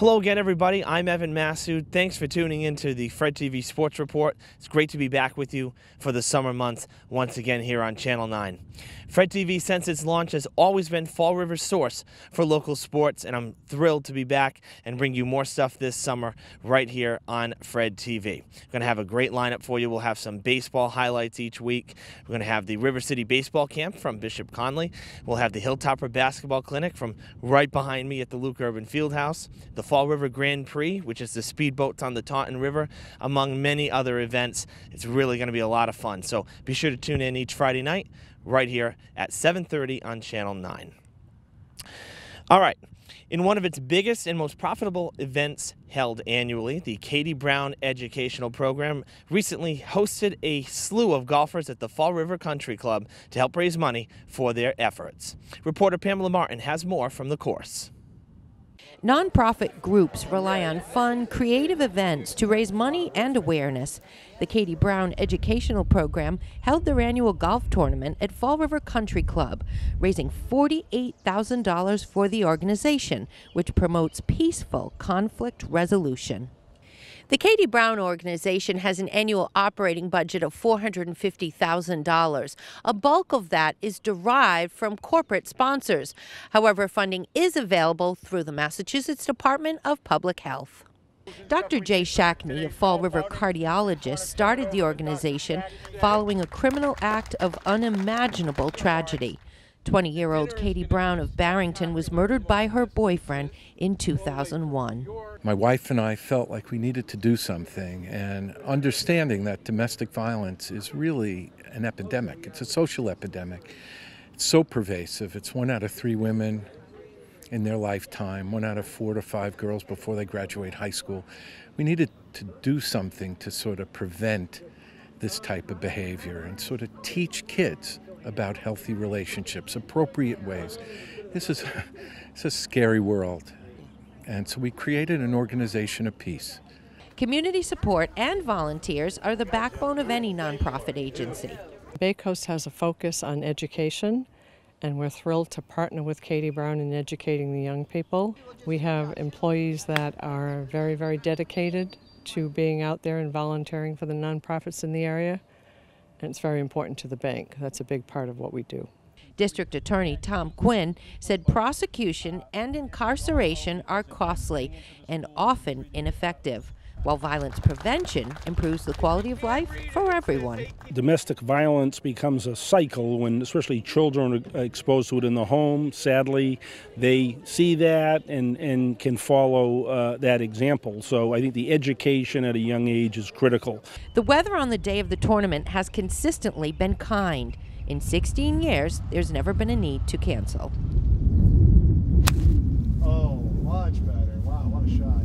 Hello again, everybody. I'm Evan Massoud. Thanks for tuning in to the FREDTV Sports Report. It's great to be back with you for the summer months once again here on Channel 9. FREDTV, since its launch, has always been Fall River's source for local sports, and I'm thrilled to be back and bring you more stuff this summer right here on FREDTV. We're going to have a great lineup for you. We'll have some baseball highlights each week. We're going to have the River City Baseball Camp from Bishop Conley. We'll have the Hilltopper Basketball Clinic from right behind me at the Luke Urban Fieldhouse. The Fall River Grand Prix, which is the speedboats on the Taunton River, among many other events. It's really going to be a lot of fun. So be sure to tune in each Friday night right here at 7:30 on Channel 9. All right. In one of its biggest and most profitable events held annually, the Katie Brown Educational Program recently hosted a slew of golfers at the Fall River Country Club to help raise money for their efforts. Reporter Pamela Martin has more from the course. Nonprofit groups rely on fun, creative events to raise money and awareness. The Katie Brown Educational Program held their annual golf tournament at Fall River Country Club, raising $48,000 for the organization, which promotes peaceful conflict resolution. The Katie Brown organization has an annual operating budget of $450,000. A bulk of that is derived from corporate sponsors. However, funding is available through the Massachusetts Department of Public Health. Dr. Jay Shackney, a Fall River cardiologist, started the organization following a criminal act of unimaginable tragedy. 20-year-old Katie Brown of Barrington was murdered by her boyfriend in 2001. My wife and I felt like we needed to do something, and understanding that domestic violence is really an epidemic. It's a social epidemic. It's so pervasive. It's 1 out of 3 women in their lifetime, 1 out of 4 to 5 girls before they graduate high school. We needed to do something to sort of prevent this type of behavior and sort of teach kids about healthy relationships, appropriate ways. It's a scary world. And so we created an organization of peace. Community support and volunteers are the backbone of any nonprofit agency. Bay Coast has a focus on education, and we're thrilled to partner with Katie Brown in educating the young people. We have employees that are very, very dedicated to being out there and volunteering for the nonprofits in the area. And it's very important to the bank. That's a big part of what we do. District Attorney Tom Quinn said prosecution and incarceration are costly and often ineffective, while violence prevention improves the quality of life for everyone. Domestic violence becomes a cycle when especially children are exposed to it in the home. Sadly, they see that and can follow that example. So I think the education at a young age is critical. The weather on the day of the tournament has consistently been kind. In 16 years, there's never been a need to cancel. Oh, much better. Wow, what a shot.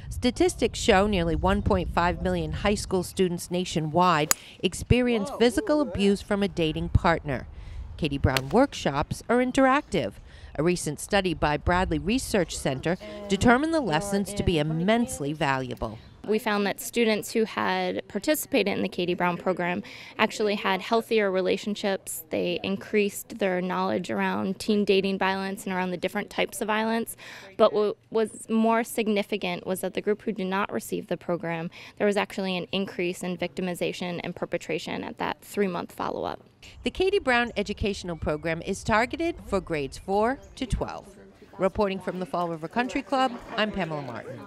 Statistics show nearly 1.5 million high school students nationwide experience physical abuse from a dating partner. Katie Brown workshops are interactive. A recent study by Bradley Research Center determined the lessons to be immensely valuable. We found that students who had participated in the Katie Brown program actually had healthier relationships. They increased their knowledge around teen dating violence and around the different types of violence. But what was more significant was that the group who did not receive the program, there was actually an increase in victimization and perpetration at that 3-month follow-up. The Katie Brown Educational Program is targeted for grades 4 to 12. Reporting from the Fall River Country Club, I'm Pamela Martin.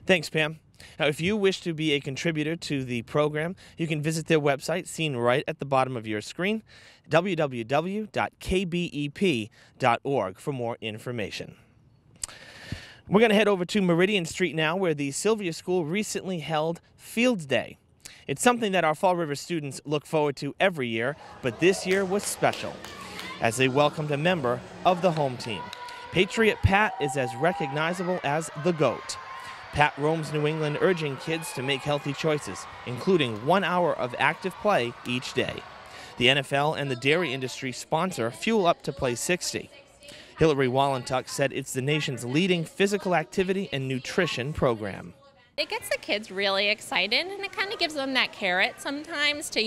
Thanks, Pam. Now, if you wish to be a contributor to the program, you can visit their website, seen right at the bottom of your screen, www.kbep.org, for more information. We're going to head over to Meridian Street now, where the Sylvia School recently held Fields Day. It's something that our Fall River students look forward to every year, but this year was special, as they welcomed a member of the home team. Patriot Pat is as recognizable as the GOAT. Pat roams New England urging kids to make healthy choices, including 1 hour of active play each day. The NFL and the dairy industry sponsor Fuel Up to Play 60. Hillary Wallentuck said it's the nation's leading physical activity and nutrition program. It gets the kids really excited, and it kind of gives them that carrot sometimes to,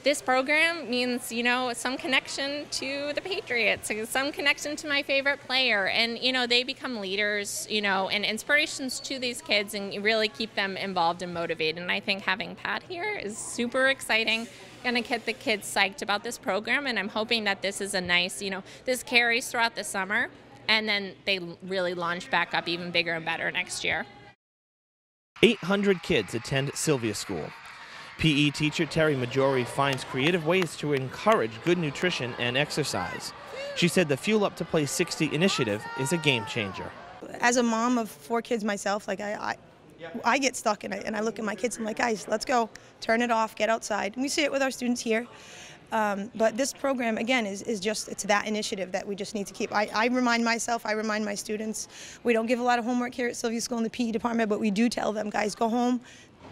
this program means, you know, some connection to the Patriots, some connection to my favorite player, and, you know, they become leaders, you know, and inspirations to these kids, and really keep them involved and motivated. And I think having Pat here is super exciting, going to get the kids psyched about this program, and I'm hoping that this is a nice, you know, this carries throughout the summer, and then they really launch back up even bigger and better next year. 800 kids attend Sylvia School. PE teacher Terry Majori finds creative ways to encourage good nutrition and exercise. She said the Fuel Up to Play 60 initiative is a game changer. As a mom of 4 kids myself, like I get stuck and I look at my kids and I'm like, guys, let's go, turn it off, get outside. And we see it with our students here. But this program, again, is just, it's that initiative that we just need to keep. I remind myself, I remind my students, we don't give a lot of homework here at Sylvia School in the PE department, but we do tell them, guys, go home,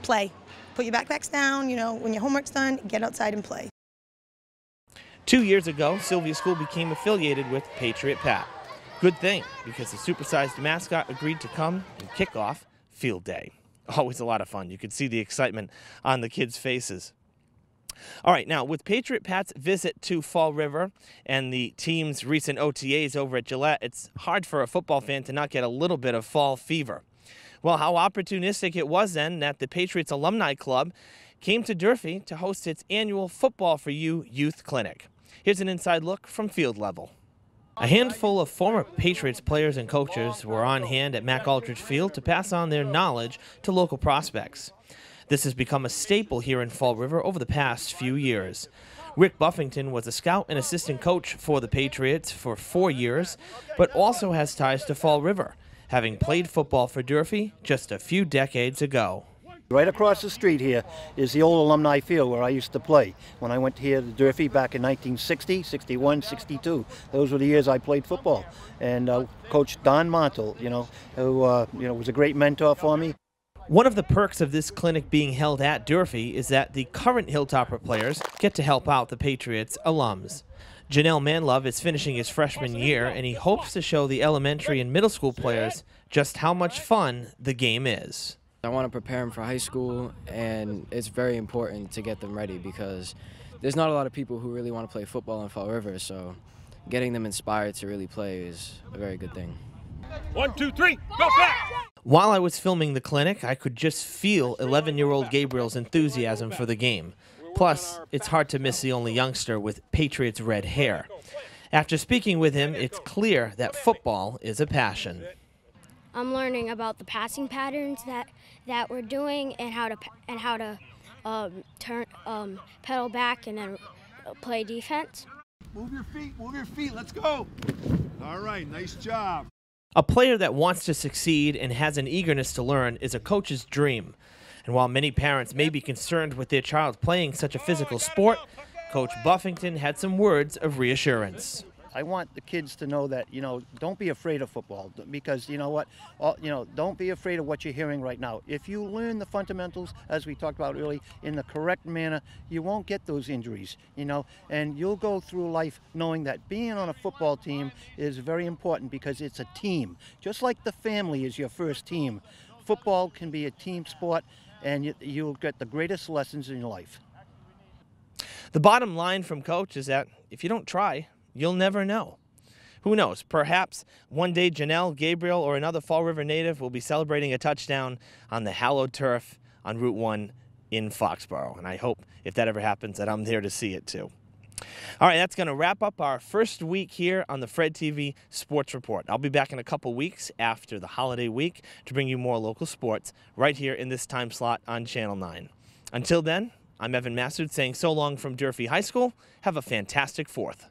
play. Put your backpacks down, you know, when your homework's done, get outside and play. 2 years ago, Sylvia School became affiliated with Patriot Pat. Good thing, because the supersized mascot agreed to come and kick off Field Day. Always a lot of fun. You could see the excitement on the kids' faces. All right, now with Patriot Pat's visit to Fall River and the team's recent OTAs over at Gillette, it's hard for a football fan to not get a little bit of fall fever. Well, how opportunistic it was then that the Patriots Alumni Club came to Durfee to host its annual Football for You youth clinic. Here's an inside look from field level. A handful of former Patriots players and coaches were on hand at Mac Aldridge Field to pass on their knowledge to local prospects. This has become a staple here in Fall River over the past few years. Rick Buffington was a scout and assistant coach for the Patriots for 4 years, but also has ties to Fall River, having played football for Durfee just a few decades ago. Right across the street here is the old alumni field where I used to play when I went here to Durfee back in 1960, 61, 62. Those were the years I played football. And Coach Don Montel, who was a great mentor for me. One of the perks of this clinic being held at Durfee is that the current Hilltopper players get to help out the Patriots alums. Janelle Manlove is finishing his freshman year, and he hopes to show the elementary and middle school players just how much fun the game is. I want to prepare them for high school, and it's very important to get them ready because there's not a lot of people who really want to play football in Fall River, so getting them inspired to really play is a very good thing. 1, 2, 3, go back! While I was filming the clinic, I could just feel 11-year-old Gabriel's enthusiasm for the game. Plus, it's hard to miss the only youngster with Patriots red hair. After speaking with him, it's clear that football is a passion. I'm learning about the passing patterns that we're doing and how to pedal back and then play defense. Move your feet, let's go. All right, nice job. A player that wants to succeed and has an eagerness to learn is a coach's dream. And while many parents may be concerned with their child playing such a physical sport, Coach Buffington had some words of reassurance. I want the kids to know that, don't be afraid of football because, don't be afraid of what you're hearing right now. If you learn the fundamentals, as we talked about earlier, in the correct manner, you won't get those injuries, and you'll go through life knowing that being on a football team is very important because it's a team. Just like the family is your first team, football can be a team sport, and you'll get the greatest lessons in your life. The bottom line from Coach is that if you don't try, you'll never know. Who knows? Perhaps one day Janelle, Gabriel, or another Fall River native will be celebrating a touchdown on the hallowed turf on Route 1 in Foxborough. And I hope if that ever happens that I'm there to see it too. All right, that's going to wrap up our first week here on the FREDTV Sports Report. I'll be back in a couple weeks after the holiday week to bring you more local sports right here in this time slot on Channel 9. Until then, I'm Evan Massoud saying so long from Durfee High School. Have a fantastic 4th.